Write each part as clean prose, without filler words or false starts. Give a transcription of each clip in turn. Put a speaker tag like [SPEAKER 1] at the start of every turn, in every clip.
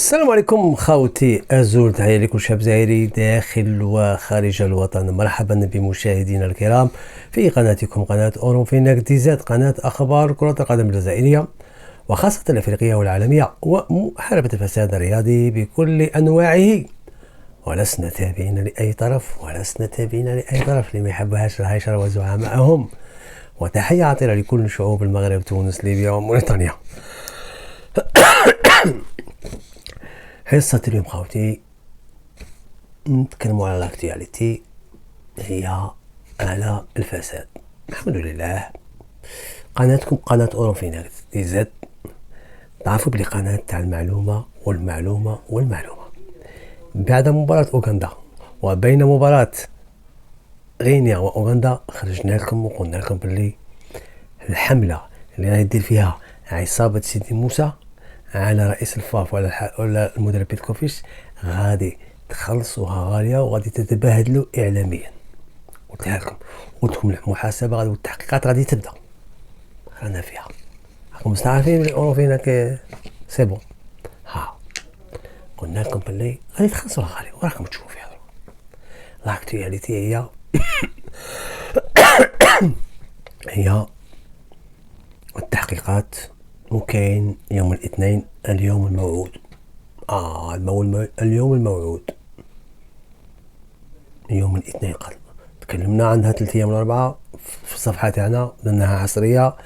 [SPEAKER 1] السلام عليكم خوتي أزور، تحية لكل شاب زائري داخل وخارج الوطن. مرحبا بمشاهدينا الكرام في قناتكم قناة أوروفيناك دي زاد، قناة أخبار كرة القدم الجزائرية وخاصة الأفريقية والعالمية ومحاربة الفساد الرياضي بكل أنواعه. ولسنا تابعين لأي طرف، اللي ما يحبهاش راح يشروزوها معهم. وتحية عطرة لكل شعوب المغرب، تونس، ليبيا وموريتانيا. حصة اليوم خوتي نتكلموا على الاكتواليتي، هي على الفساد. الحمد لله قناتكم قناة أوروفيناك دي زاد، تعرفوا بلي قناة تاع المعلومة والمعلومة والمعلومة. بعد مباراة أوغندا وبين مباراة غينيا وأوغندا خرجنا لكم وقلنا لكم بلي الحملة اللي راهي دير فيها عصابة سيدي موسى على رئيس الفاف ولا المدرب بيتكوفيش غادي تخلصوها غالية وغادي تتبهدلوا إعلاميا. قلتها لكم، قلت لكم المحاسبة غادي والتحقيقات غادي تبدا، رانا فيها. راكم مستعرفين بلي أوروفيناك سي بون. ها قلنا لكم بلي غادي تخلصوها غالية وراكم تشوفوا فيها. لاكتواليتي هي التحقيقات، وكاين يوم الاثنين اليوم الموعود. اليوم الموعود يوم الاثنين. تكلمنا عنها 3 أيام ولا 4 في الصفحة تاعنا، درناها حصرية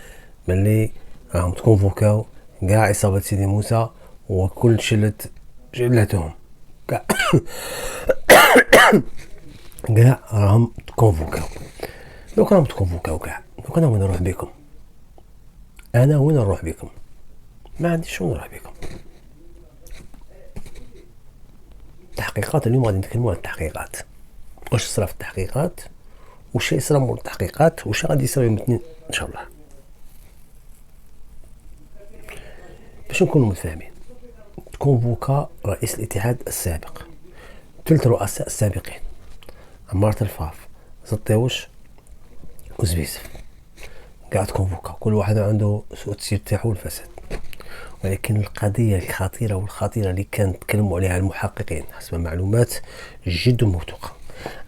[SPEAKER 1] ملي راهم تكونفوكاو كاع عصابة سيدي موسى وكل شلتهم كاع كاع راهم تكونفوكاو. دوك راهم تكونفوكاو كاع. دوك انا وين نروح بكم؟ ما عنديش وين نروح بكم. التحقيقات اليوم غادي نتكلموا على التحقيقات، واش صرا في التحقيقات، واش يصرا مور التحقيقات، واش غادي يصرا يوم الاثنين ان شاء الله. باش نكونوا متفاهمين، تكونفوكا رئيس الاتحاد السابق، 3 رؤساء السابقين، عمارة الفاف، زطيوش وزبيزف، كاع تكونفوكا، كل واحد عنده سوء التسيير تاعو والفساد. ولكن القضية الخطيرة اللي كانت تكلموا عليها المحققين حسب معلومات جد موثوقة،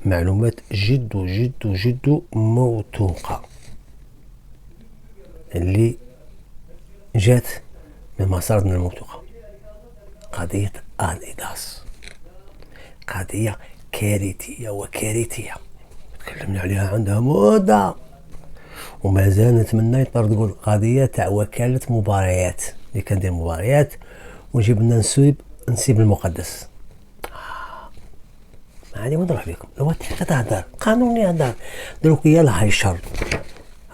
[SPEAKER 1] معلومات جد موثوقة اللي جات من مصادرنا الموثوقة، قضية أديداس، قضية كارثية تكلمنا عليها عندها مدة، وما زال نتمنى يطردوا القضية تاع وكالة مباريات اللي كندير مباريات ونجيب لنا نسيب المقدس. ما عادي وين نروح بكم؟ لو تهدر قانوني هدر دروك يلا هاي الشر.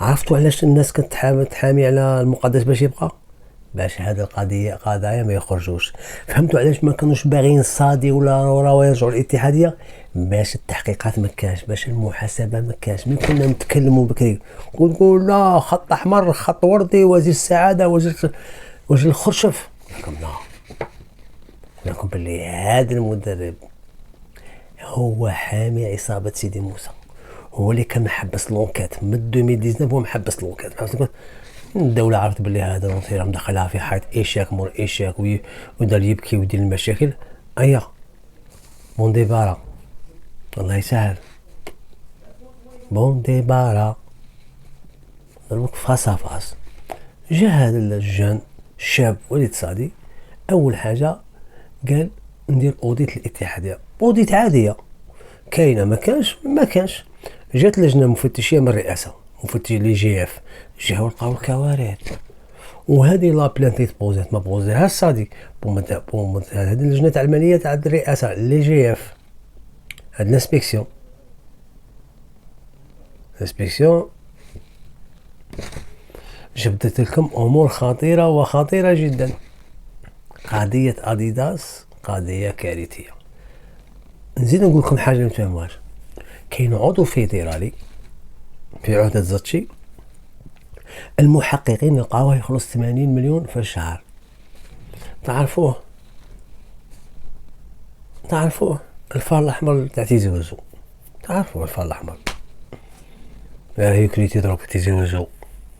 [SPEAKER 1] عرفتوا علاش الناس كانت تحامي على المقدس باش يبقى؟ باش هذه قضايا ما يخرجوش. فهمتوا علاش ما كانوش باغيين صادي ولا رورا يرجعوا الاتحاديه؟ باش التحقيقات ما كاش، باش المحاسبه ما كاش. ملي كنا نتكلموا بكري نقول لا خط احمر، خط وردي، وزير السعاده، وزير الخرشف. لكم باللي هذا المدرب هو حامي عصابه سيدي موسى، هو اللي كان محبس لونكات من 2019، هو محبس لونكات. الدولة عرفت باللي هذا المصير مدخلها في حيط إيشاك مور إيشاك ويدار يبكي ويدير المشاكل. بون ديبارا، الله يسهل، بون ديبارا ضربك فاس فاس. جا هذا الجان الشاب وليد صادي، أول حاجة قال ندير أوديت الاتحادية، أوديت عادية كاينة ما كانش. جات لجنة مفتشية من الرئاسة، مفتش لي جي اف، جاو لقاو الكوارث. وهذه لا بلانتي تبوزات ما بوزيها الصادي هذه اللجنه تاع الماليه تاع الرئاسه لي جي اف، هاد الانسبكسيون جبدت لكم امور خطيره جدا. قضيه اديداس قضيه كارثيه. نزيد نقول لكم حاجه ما تفهموهاش. كاين عضو فيدرالي في عهده زاتشي، المحققين لقاوه يخلص 80 مليون في الشهر. تعرفوه الفار الاحمر تاع تيزي وزو، تعرفوه الفار الاحمر راهي كريتي ضرب تيزي وزو،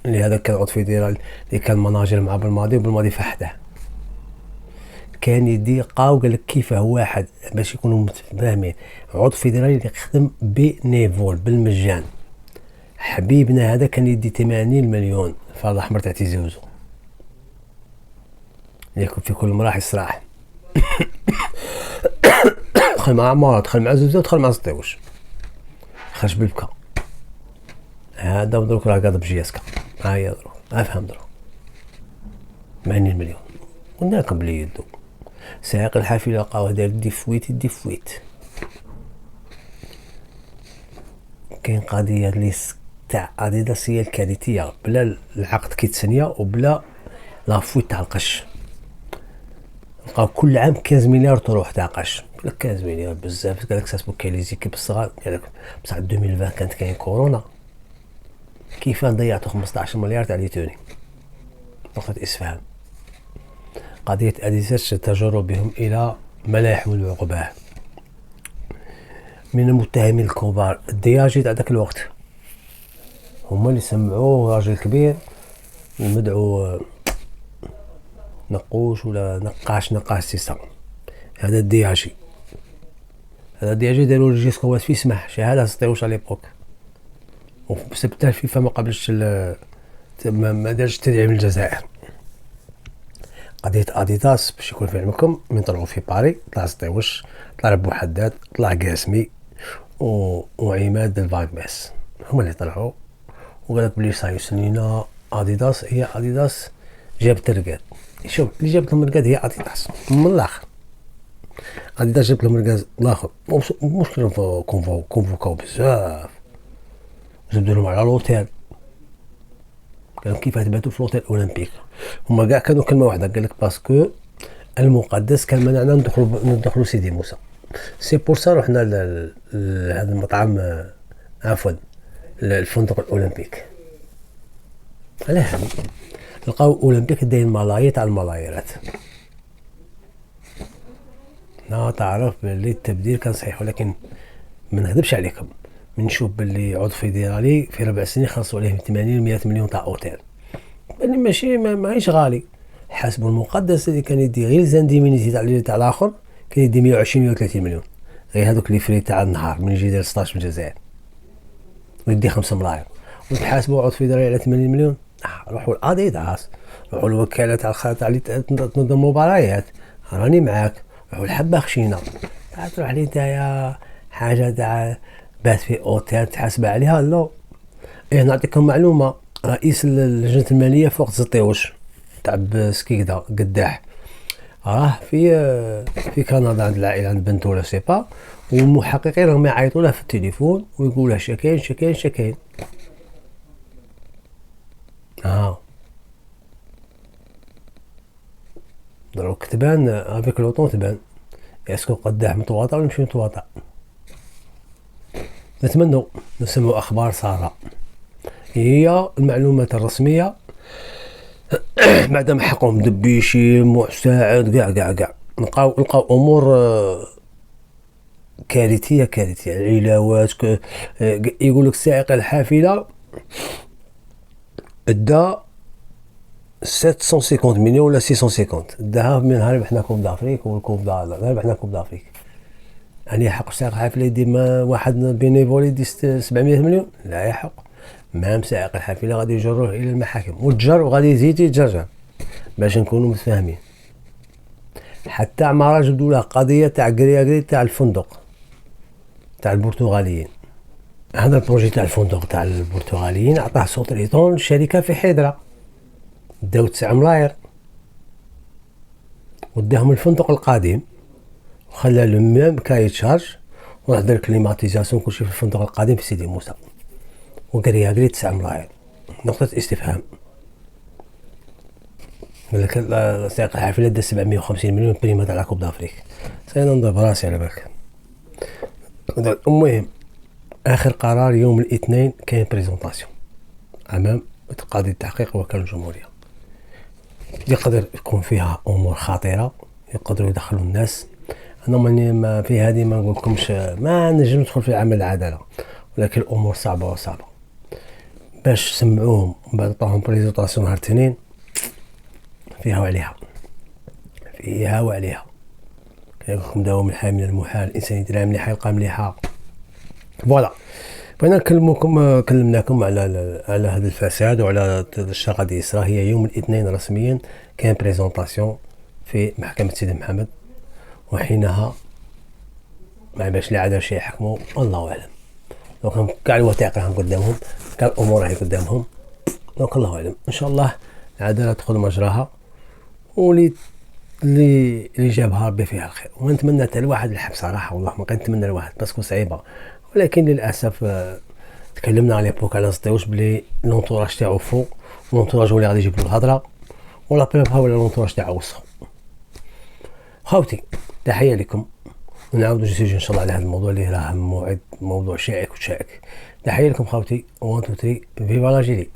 [SPEAKER 1] اللي هذا كان عضو فيدرالي اللي كان مناجر مع بالماضي وبالماضي فحده. كان يديقاو قال لك كيفاه واحد باش يكونوا متفاهمين عضو فيدرالي اللي يخدم بنيفول بالمجان. حبيبنا هذا كان يدي 80 مليون في هذا الاحمر تاع تيزي وزو يكون في كل مراحل الصراحه. دخل مع عمار، دخل مع زوزو، دخل مع سطيوش، خرج بالبكا. هذا دروك راه قاضي بجياسكا. ها هي دروك افهم دروك 80 مليون. قلنا لكم بلي يدو سائق الحافله لقاوه داير دي فويت. كاين قضيه اللي تاع اديداس هي الكارثيه، بلا العقد كيتسنيا وبلا لا فويت تاع القش. لقاو كل عام 15 مليار تروح تاع قش. 15 مليار بزاف. قالك ساسبو كاين لي زيكيب الصغار. قالك بصح 2020 كانت كاين كورونا، كيف ضيعتو 15 مليار تاع ليتوني. نقطة اسفهام. قضية اديداس تجر بهم الى ملاحم العقباه. من المتهمين الكبار الدياجي تاع ذاك الوقت، هما اللي سمعوه راجل كبير المدعو نقوش ولا نقاش سيسا. هذا الدياجي داروا الجيسكوات فيه سمح شهاده سطيوش على ليبوك، وبسبب الفيفا ما قبلش ما دارش تدعيم الجزائر. قضيه اديداس باش يكون في علمكم، من طلعوا في باري طلع سطيوش، طلع ربو حداد، طلع قاسمي وعماد الفاغماس، هما اللي طلعوا وقالك بلي صاي سنينا اديداس هي اديداس جابت الرقاد. شوف اللي جابت لهم الرقاد هي اديداس من الاخر. اديداس جابت لهم الرقاد الاخر مشكل كونفوكاو بزاف، زبدوا لهم على لوتيل. قالوا كيف تباتوا في لوتيل اولمبيك. هما كاع كانوا كلمه واحده، قال لك باسكو المقدس كان منعنا ندخلوا سيدي موسى. سي بور سا رحنا لهذا المطعم، عفوا الفندق الاولمبيك. على هذا لقاو اولمبيك داير ملايير تاع الملايرات. لا تعرف باللي التبديل كان صحيح، ولكن ما نكذبش عليكم، نشوف باللي عضو فيدرالي في 4 سنين خلصوا عليه 80 100 مليون تاع اوتيل، اللي ماشي ماهيش غالي. حاسبوا المقدس اللي كان يدي غير زانديمينيتي تاع الاخر كان يدي 120 130 مليون، غير هذوك لي فري تاع النهار من يجي يدير 16 من الجزائر ويدي 5 ملاير. وتحاسبوا عضو فيدرالي على 80 مليون. روحوا لاديداس، روحوا الوكاله تاع اللي تنظم مباريات، راني معاك. روحوا الحبه خشينه، تروح لي نتايا حاجه تاع بات في اوتيل تحاسب عليها. لا نعطيكم معلومه، رئيس اللجنه الماليه فوق سطيوش تاع بسكيكدا قداح راه في كندا عند العائله عند بنته ولا سيبا، والمحققين راهم يعيطوا له في التليفون ويقول له شكاين. دروك تبان افيك لوطون، تبان اسكو قداح متواطئ ولا مش متواطئ. نتمنى نسمعوا اخبار ساره هي المعلومات الرسميه بعد ما حقهم دبيشي مساعد كاع لقاو امور كارثيه. العلاوات يقول لك سائق الحافله ادى 750 مليون ولا 650 داها منها ربحنا كوب دافريك والكوب ربحنا كوب دافريك. يعني يحق سائق الحافله يدي ما واحد بينيفول يدي 700 مليون؟ لا يحق. مام سائق الحافله غادي يجروه الى المحاكم وتجر وغادي يزيد يتجرجر باش نكونوا متفاهمين. حتى عمارة جبدوا له قضيه تاع كرياكري تاع الفندق تاع البرتغاليين. هذا البروجي تاع الفندق تاع البرتغاليين عطاه صوت ريطون شركه في حيدره، داو 9 ملاير وداهم الفندق القديم وخلى المام كاي تشارج وحضر كليماتيزاسيون كلشي في الفندق القديم في سيدي موسى، وكرياكري 9 ملاير. نقطه استفهام. لك سائق الحافله دا 750 مليون بريمه تاع كوب دافريك. سيننظر براسي على بالك. المهم اخر قرار يوم الاثنين كاين بريزونطاسيون امام قاضي التحقيق وكاله الجمهوريه. يقدر يكون فيها امور خطيره، يقدروا يدخلوا الناس. انا ما في هذه ما نقولكمش ما نجم ندخل في عمل العداله، ولكن الامور صعبه باش سمعوهم بعد عطاهم بريزونطاسيون نهار الاثنين فيها وعليها. فيها وعليها. كان لكم داوم الحال من المحال، الانسان يدير مليحه يلقى مليحه. فوالا بغينا نكلمكم، كلمناكم على هذا الفساد وعلى هذا الشر غادي يصرى. هي يوم الاثنين رسميا كان بريزونطاسيون في محكمة سيدي محمد، وحينها ما باش لا عاد شي يحكموا الله اعلم. دونك كاع الوثائق راهم قدامهم، كاع الامور راهي قدامهم، دونك الله اعلم. ان شاء الله العداله تاخذ مجراها، ولي اللي جابها ربي فيها الخير. ونتمنى حتى الواحد الحبس صراحه، والله ما كنتمنى الواحد باسكو صعيبه، ولكن للاسف تكلمنا على بوك على صديوش بلي لونطوراج تاعو فوق، لونطوراج هو اللي غادي يجيب له الهضره، ولا بروف ولا لونطوراج تاعو وسخ. خاوتي تحيه لكم، ونعاودوا نسجل ان شاء الله على هذا الموضوع اللي راه موضوع شائك وشائك. تحيه لكم خاوتي، 1 2 3 فيفا لاجيري.